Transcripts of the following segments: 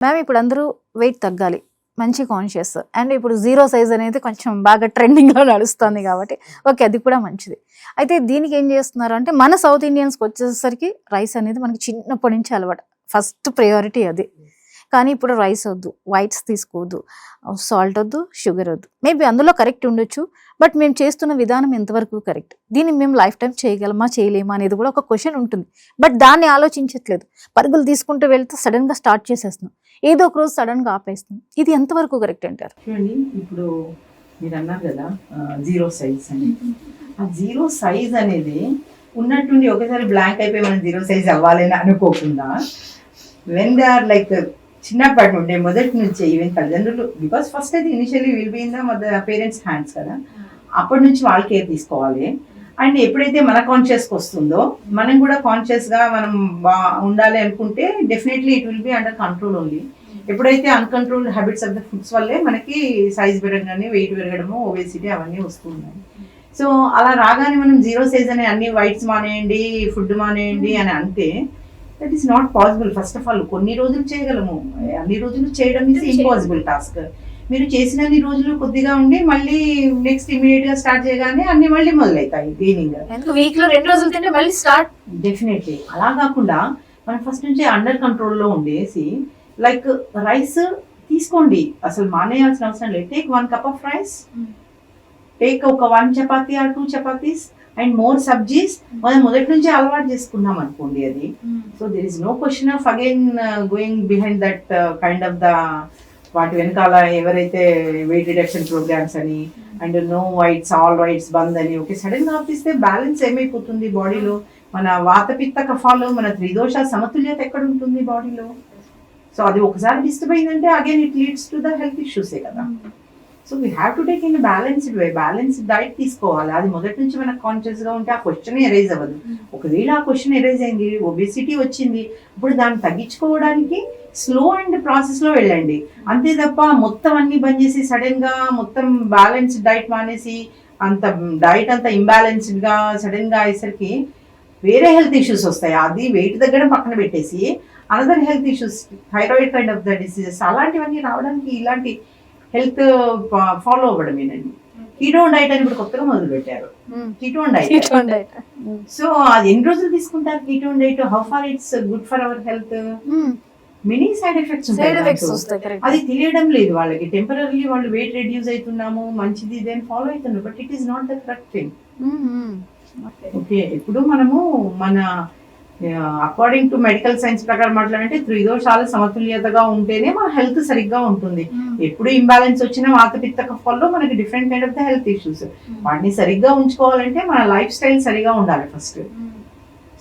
Ma'am ఇప్పుడు అందరూ wait తగ్గాలి, మంచి కాన్షియస్, అండ్ ఇప్పుడు జీరో సైజ్ అనేది కొంచెం బాగా ట్రెండింగ్లో నడుస్తుంది కాబట్టి ఓకే అది కూడా మంచిది. అయితే దీనికి ఏం చేస్తున్నారు అంటే మన సౌత్ ఇండియన్స్కి వచ్చేసరికి రైస్ అనేది మనకి చిన్నప్పటి నుంచి అలవాటు, ఫస్ట్ ప్రయారిటీ అది. కానీ ఇప్పుడు రైస్ వద్దు, వైట్స్ తీసుకోవద్దు, సాల్ట్ వద్దు, షుగర్ వద్దు. మేబీ అందులో కరెక్ట్ ఉండొచ్చు, బట్ మేము చేస్తున్న విధానం ఎంతవరకు కరెక్ట్, దీన్ని మేము లైఫ్ టైం చేయగలమా చేయలేమా అనేది కూడా ఒక క్వశ్చన్ ఉంటుంది. బట్ దాన్ని ఆలోచించట్లేదు, పరుగులు తీసుకుంటూ వెళ్తే సడన్గా స్టార్ట్ చేసేస్తున్నాం, ఏదో ఒక రోజు సడన్గా ఆపేస్తున్నాం. ఇది ఎంతవరకు కరెక్ట్ అంటారు? చూడండి, ఇప్పుడు మీరు అన్నారు కదా జీరో సైజ్ అని. ఆ జీరో సైజ్ అనేది ఉన్నట్టుండి ఒకసారి బ్లాంక్ అయిపోయి మనం జీరో సైజ్ అవ్వాలని అనుకోకుండా, వెన్ దే ఆర్ లైక్ చిన్నప్పటి నుండి మొదటి నుంచి ఈవెన్ తల్లిదండ్రులు, బికాస్ ఫస్ట్ అది initially will be in the parents hands కదా, అప్పటి నుంచి వాళ్ళు కేర్ తీసుకోవాలి. అండ్ ఎప్పుడైతే మన కాన్షియస్కి వస్తుందో మనం కూడా కాన్షియస్గా మనం ఉండాలి అనుకుంటే definitely it will be under control only. ఎప్పుడైతే uncontrol habits of the foods వల్లే మనకి సైజ్ పెరగగానే వెయిట్ పెరగడము, ఒబేసిటీ అవన్నీ వస్తున్నాయి. సో అలా రాగానే మనం జీరో సైజ్ అని అన్ని వైట్స్ మానేయండి, ఫుడ్ మానేయండి అని అంటే that is not possible. First of all కొన్ని రోజులు చేయగలము, అన్ని రోజులు చేయడం ఈజ్ ఇంపాసిబుల్ టాస్క్. మీరు చేసినన్ని రోజులు కొద్దిగా ఉండి మళ్ళీ నెక్స్ట్ ఇమీడియట్ గా స్టార్ట్ చేయగానే అన్ని మళ్ళీ మొదలవుతాయి గెయినింగ్. వీక్ లో 2 రోజులు తింటే మళ్ళీ స్టార్ట్. డెఫినెట్లీ అలా కాకుండా మనం ఫస్ట్ నుంచి అండర్ కంట్రోల్లో ఉండేసి లైక్ రైస్ తీసుకోండి, అసలు మానేయాల్సిన అవసరం లేదు. Take 1 cup of rice, take ఒక 1 chapati or 2 chapatis and more సబ్జీస్. మనం మొదటి నుంచి అలవాటు చేసుకున్నాం అనుకోండి అది. So there is no question of again going behind that kind of the వాటి వెనకాల ఎవరైతే వెయిట్ రిడక్షన్ ప్రోగ్రామ్స్ అని and no whites all whites బంద్ అని ఓకే సడన్ గా ఆపిస్తే బ్యాలెన్స్ ఏమైపోతుంది బాడీలో? మన వాతపిత్త కఫాలు, మన త్రిదోష సమతుల్యత ఎక్కడ ఉంటుంది బాడీలో? సో అది ఒకసారి డిస్టర్బ్ అయిందంటే again it leads to the health ఇష్యూసే కదా. So we have to take in balanced way, balanced diet తీసుకోవాలి. అది మొదటి నుంచి మనకు కాన్షియస్ గా ఉంటే ఆ క్వశ్చన్ ఎరైజ్ అవ్వదు. ఒకవేళ ఆ క్వశ్చన్ ఎరైజ్ అయింది, ఒబేసిటీ వచ్చింది, ఇప్పుడు దాన్ని తగ్గించుకోవడానికి స్లో అండ్ ప్రాసెస్ లో వెళ్ళండి. అంతే తప్ప మొత్తం అన్ని బంద్ చేసి సడన్ గా మొత్తం బ్యాలెన్స్డ్ డైట్ మానేసి అంత డైట్ అంతా ఇంబ్యాలెన్స్డ్ గా సడన్ గా అయ్యేసరికి వేరే హెల్త్ ఇష్యూస్ వస్తాయి. అది వెయిట్ తగ్గడం పక్కన పెట్టేసి another health issues, thyroid kind of the diseases, అలాంటివన్నీ రావడానికి ఇలాంటి హెల్త్ ఫాలో అవ్వడమేనండి. కీటోన్ డైట్ అని ఇప్పుడు కొత్తగా మొదలు పెట్టారు, కీటోన్ డైట్. సో అది ఎన్ని రోజులు తీసుకుంటారు ketone diet? How far it's good for our health? Many side effects ఉంటాయి. అది తెలియడం లేదు వాళ్ళకి. టెంపరీ వాళ్ళు వెయిట్ రెడ్యూస్ అవుతున్నాము, మంచిది ఇదేని ఫాలో అవుతున్నారు, but it is not the correct thing. Okay, ఇప్పుడు మనము మన అకార్డింగ్ టు మెడికల్ సైన్స్ ప్రకారం మాట్లాడంటే త్రిదోషాలు సమతుల్యతగా ఉంటేనే మన హెల్త్ సరిగ్గా ఉంటుంది. ఎప్పుడు ఇంబ్యాలెన్స్ వచ్చినా వాతపిత్త కఫాల్లో మనకి different kind of the health issues. వాటిని సరిగ్గా ఉంచుకోవాలంటే మన లైఫ్ స్టైల్ సరిగా ఉండాలి ఫస్ట్.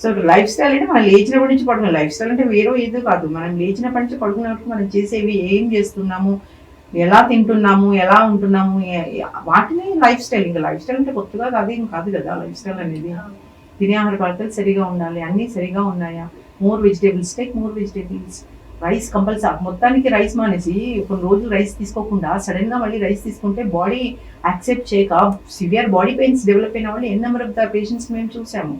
సో లైఫ్ స్టైల్ అంటే మనం లేచినప్పటి నుంచి పడుకునే లైఫ్ స్టైల్ అంటే వేరే ఏదో కాదు. మనం లేచినప్పటి నుంచి పడుకున్నప్పుడు మనం చేసేవి, ఏం చేస్తున్నాము, ఎలా తింటున్నాము, ఎలా ఉంటున్నాము, వాటిని లైఫ్ స్టైల్. ఇంకా లైఫ్ స్టైల్ అంటే కొత్తగా కాదు, ఏం కాదు కదా లైఫ్ స్టైల్ అనేది. తినే ఆహార పదార్థాలు సరిగా ఉండాలి, అన్నీ సరిగా ఉన్నాయా, more vegetables, take more vegetables. Rice compulsory, మొత్తానికి రైస్ మానేసి కొన్ని రోజులు రైస్ తీసుకోకుండా సడన్ గా మళ్ళీ రైస్ తీసుకుంటే బాడీ యాక్సెప్ట్ చేయక సివియర్ బాడీ పెయిన్స్ డెవలప్ అయిన వాళ్ళు ఎన్ నెంబర్ ఆఫ్ ద పేషెంట్స్ మేము చూసాము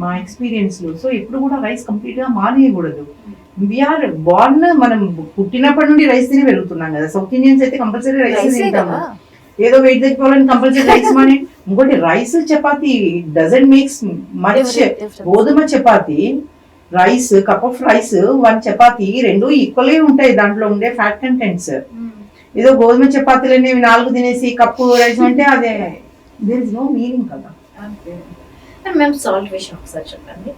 మా ఎక్స్పీరియన్స్ లో. సో ఎప్పుడు కూడా రైస్ కంప్లీట్ గా మానేయకూడదు. వీఆర్ బార్న్, మనం పుట్టినప్పటి నుండి రైస్ తిని పెరుగుతున్నాం కదా. సౌత్ ఇండియన్స్ అయితే కంపల్సరీ రైస్ తింటాము. ఏదో వెయిట్ తగ్గిపోవాలని కంపల్సరీ రైస్ మానే. ఇంకోటి rice chapati doesn't makes much. గోధుమ chapati, rice, cup of rice, 1 chapati, రెండు ఈక్వల్ ఉంటాయి దాంట్లో ఉండే ఫ్యాట్ కంటెంట్స్. ఏదో గోధుమ చపాతీలని 4 తినేసి కప్పు రైస్ అంటే అదే దేర్ ఇస్ నో మీనింగ్ కదా. మేము సాల్ట్ విషయం ఒకసారి చెప్పండి.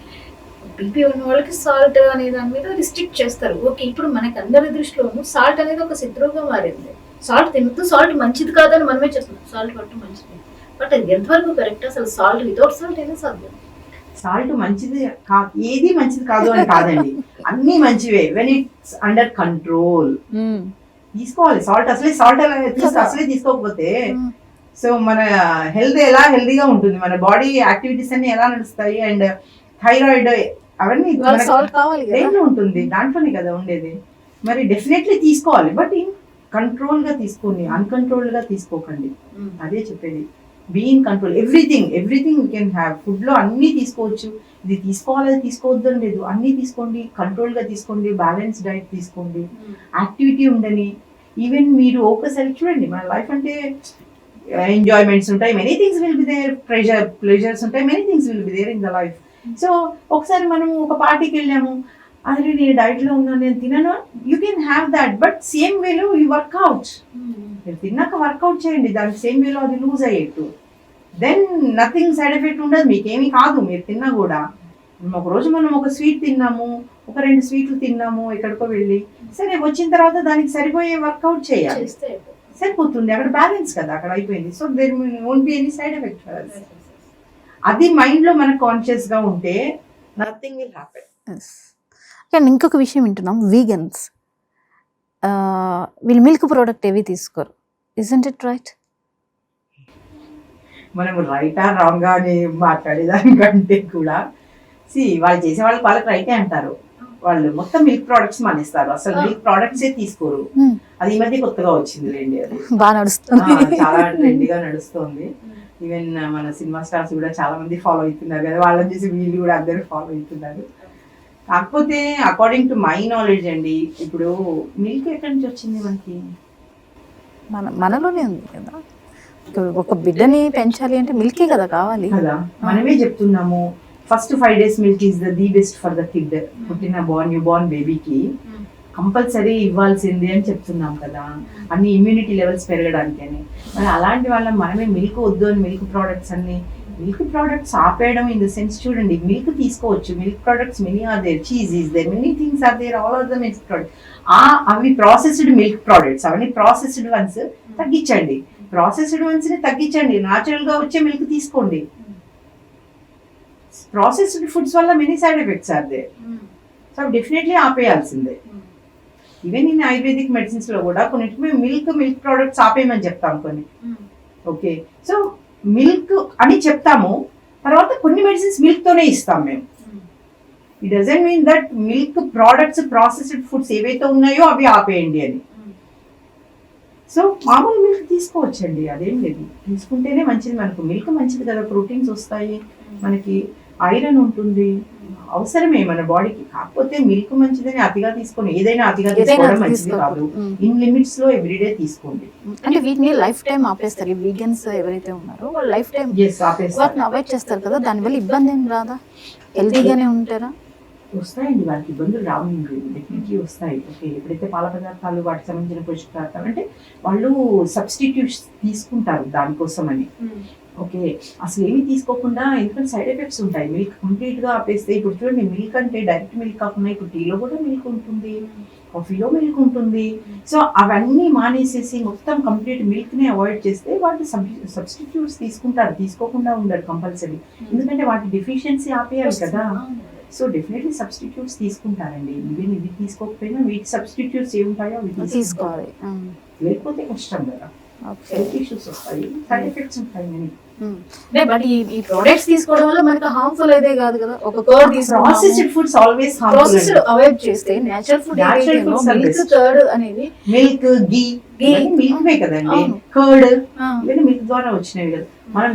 బీపీ ఉన్న వాళ్ళకి సాల్ట్ అనే దాని మీద రిస్ట్రిక్ట్ చేస్తారు. ఓకే, ఇప్పుడు మనకి అందరి దృష్టిలోనూ సాల్ట్ అనేది ఒక శత్రువుగా మారింది. సాల్ట్ తినద్దు, సాల్ట్ మంచిది కాదని మనమే చెప్తున్నాం, సాల్ట్ పట్టు మంచిది. బట్ అది ఎంతవరకు కరెక్ట్? అసలు సాల్ట్ వితౌట్ సాల్ట్ ఏదో సాధ్యం. సాల్ట్ మంచిది కాదు, ఏది మంచిది కాదు అని కాదండి, అన్ని మంచివే వెన్ ఇట్స్ అండర్ కంట్రోల్. తీసుకోవాలి సాల్ట్. సాల్ట్ అసలే తీసుకోకపోతే సో మన హెల్త్ ఎలా హెల్తీగా ఉంటుంది, మన బాడీ యాక్టివిటీస్ అన్ని ఎలా నడుస్తాయి, అండ్ థైరాయిడ్ అవన్నీ దేంట్లో ఉంటుంది, దాంట్లోనే కదా ఉండేది. మరి డెఫినెట్లీ తీసుకోవాలి, బట్ కంట్రోల్ గా తీసుకొని అన్కంట్రోల్డ్ గా తీసుకోకండి. అదే చెప్పేది. Being control everything you can have. ఫుడ్లో అన్నీ తీసుకోవచ్చు, ఇది తీసుకోవాలి అది తీసుకోవద్దు అని లేదు, అన్నీ తీసుకోండి, కంట్రోల్గా తీసుకోండి, బ్యాలెన్స్ డైట్ తీసుకోండి, యాక్టివిటీ ఉండని. ఈవెన్ మీరు ఒకసారి చూడండి, మన లైఫ్ అంటే ఎంజాయ్మెంట్స్ ఉంటాయి, many things will be there, pleasures ఉంటాయి, many things will be there in the life. So ఒకసారి మనం ఒక పార్టీకి వెళ్ళాము, అదే నేను డైట్లో ఉన్నాను, నేను తినను, you can have that, but same వేలో యూ వర్క్అవుట్. మీరు తిన్నాక వర్కౌట్ చేయండి, దానికి సేమ్ వేలో అది లూజ్ అయ్యేట్టు. దెన్ నథింగ్ సైడ్ ఎఫెక్ట్ ఉండదు, మీకేమీ కాదు మీరు తిన్నా కూడా. ఒకరోజు మనం ఒక స్వీట్ తిన్నాము, ఒక 2 స్వీట్లు తిన్నాము ఎక్కడికో వెళ్ళి, సరే వచ్చిన తర్వాత దానికి సరిపోయే వర్కౌట్ చేయాలి, సరిపోతుంది, అక్కడ బ్యాలెన్స్ కదా, అక్కడ అయిపోయింది. So there won't be any side effect for us. అది మైండ్లో మనకు కాన్షియస్గా ఉంటే నథింగ్ విల్ హ్యాపెన్. కానీ ఇంకొక విషయం వింటున్నాం, వీగన్స్ వీళ్ళు మిల్క్ ప్రోడక్ట్ ఏవి తీసుకోరు, ఇజంట్ ఇట్ రైట్? మనం రైటా రాంగా అని మాట్లాడేదానికంటే కూడా వాళ్ళు చేసే వాళ్ళకి రైటే అంటారు. వాళ్ళు మొత్తం మిల్క్ ప్రోడక్ట్స్ మానేస్తారు, అసలు మిల్క్ ప్రోడక్ట్స్ తీసుకోరు. అది ఈ మధ్య కొత్తగా వచ్చింది లేండి, అది బాగా నడుస్తుంది, చాలా ట్రెండీగా నడుస్తుంది. ఈవెన్ మన సినిమా స్టార్స్ కూడా చాలా మంది ఫాలో అవుతున్నారు కదా, వాళ్ళని చూసి వీళ్ళు కూడా అందరూ ఫాలో అవుతున్నారు. కాకపోతే అకార్డింగ్ టు మై నాలెడ్జ్ అండి, ఇప్పుడు మిల్క్ ఎక్కడి నుంచి వచ్చింది మనకి? మనలోనే ఉంది కదా, ఒక బిడ్డని పెంచాలి అంటే మిల్కే కదా కావాలి కదా. మనమే చెప్తున్నాము, first 5 days milk is the best for the kid. పుట్టిన న్యూ బోర్న్ బేబీకి కంపల్సరీ ఇవ్వాల్సింది అని చెప్తున్నాం కదా, అన్ని ఇమ్యూనిటీ లెవెల్స్ పెరగడానికి అని. మరి అలాంటి వాళ్ళ మనమే మిల్క్ వద్దు అని మిల్క్ ప్రోడక్ట్స్ ఆపేయడం ఇన్ ద సెన్స్, చూడండి మిల్క్ తీసుకోవచ్చు, milk products many are there, cheese is there, many things are there, all are the milk products. అవి ప్రాసెస్డ్ మిల్క్ ప్రోడక్ట్స్, అవన్నీ ప్రాసెస్డ్ వన్స్ తగ్గించండి, ప్రాసెస్డ్ వన్స్ ని తగ్గించండి, న్యాచురల్ గా వచ్చే మిల్క్ తీసుకోండి. ప్రాసెస్డ్ ఫుడ్స్ వల్ల many side effects are there, so definitely ఆపేయాల్సిందే. ఈవెన్ ఇన్ ఆయుర్వేదిక్ మెడిసిన్స్ లో కూడా కొన్నిటికి మిల్క్ ప్రోడక్ట్స్ ఆపేయమని చెప్తాం కొన్ని. ఓకే, సో మిల్క్ అని చెప్తాము, తర్వాత కొన్ని మెడిసిన్స్ మిల్క్ తోనే ఇస్తాం మేము. It doesn't mean that milk products processed foods ఏవైతే ఉన్నాయో అవి ఆపేయండి అని. సో మామూలు మిల్క్ తీసుకోవచ్చండి, అదేం లేదు, తీసుకుంటేనే మంచిది. మనకు మిల్క్ మంచిది కదా, ప్రోటీన్స్ వస్తాయి, మనకి ఐరన్ ఉంటుంది, అవసరమే మన బాడీకి. కాకపోతే మిల్క్ మంచిదని అతిగా తీసుకొని, ఏదైనా అతిగా తీసుకోవడం మంచిది కాదు, ఇన్ లిమిట్స్ లో ఎవ్రీడే తీసుకోండి. అంటే వీటిని లైఫ్ టైం ఆపేస్తారు, ఈ వీగన్స్ ఎవరైతే ఉన్నారో వాళ్ళు లైఫ్ టైం వాటిని అవాయిడ్ చేస్తారు కదా, దానివల్ల ఇబ్బంది ఏం రాదా? హెల్తీగానే ఉంటారా? వస్తాయండి, వాళ్ళకి ఇబ్బందులు రావండి, డెఫినెట్లీ వస్తాయి. ఓకే, ఎప్పుడైతే పాల పదార్థాలు వాటికి సంబంధించిన పోషక పదార్థాలు అంటే వాళ్ళు సబ్స్టిట్యూట్స్ తీసుకుంటారు దానికోసం అని. ఓకే, అసలు ఏమి తీసుకోకుండా, ఎందుకంటే సైడ్ ఎఫెక్ట్స్ ఉంటాయి. మిల్క్ కంప్లీట్ గా ఆపేస్తే, ఇప్పుడు చూడండి మిల్క్ అంటే డైరెక్ట్ మిల్క్ కాకుండా ఇప్పుడు టీలో కూడా మిల్క్ ఉంటుంది, కాఫీలో మిల్క్ ఉంటుంది. సో అవన్నీ మానేసేసి మొత్తం కంప్లీట్ మిల్క్ ని అవాయిడ్ చేస్తే వాళ్ళు సబ్స్టిట్యూట్స్ తీసుకుంటారు, తీసుకోకుండా ఉండరు కంపల్సరీ, ఎందుకంటే వాటి డెఫిషియన్సీ ఆపేయాలి కదా. సో డెఫినెట్లీ సబ్స్టిట్యూట్స్ తీసుకుంటారండి. ఈవెన్ ఇవి తీసుకోకపోయినా వీటి సబ్స్టిట్యూట్స్ ఏముంటాయో అవి తీసుకోవాలి, లేకపోతే కష్టం కదా, హెల్త్ ఇష్యూస్ వస్తాయి, సైడ్ ఎఫెక్ట్స్ ఉంటాయి. బట్ ఈ ప్రొడక్ట్స్ తీసుకోవడం వల్ల మనకి హార్మ్ఫుల్ అయితే కాదు కదా. ఒక curd processed foods always processed avoid చేస్తే నేచురల్ ఫుడ్ మిల్క్ కర్డ్ అనేది, మిల్క్ గీ మిల్క్ వే కదండి, కర్డ్ ఇవన్నీ మిల్క్ ద్వారా వచ్చినవి కదా. మనం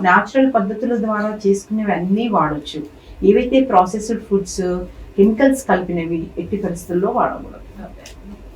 న్యాచురల్ పద్ధతుల ద్వారా చేసుకునేవి అన్నీ వాడొచ్చు. ఏవైతే ప్రాసెస్డ్ ఫుడ్స్ కెమికల్స్ కలిపినవి ఎట్టి పరిస్థితుల్లో వాడకూడదు.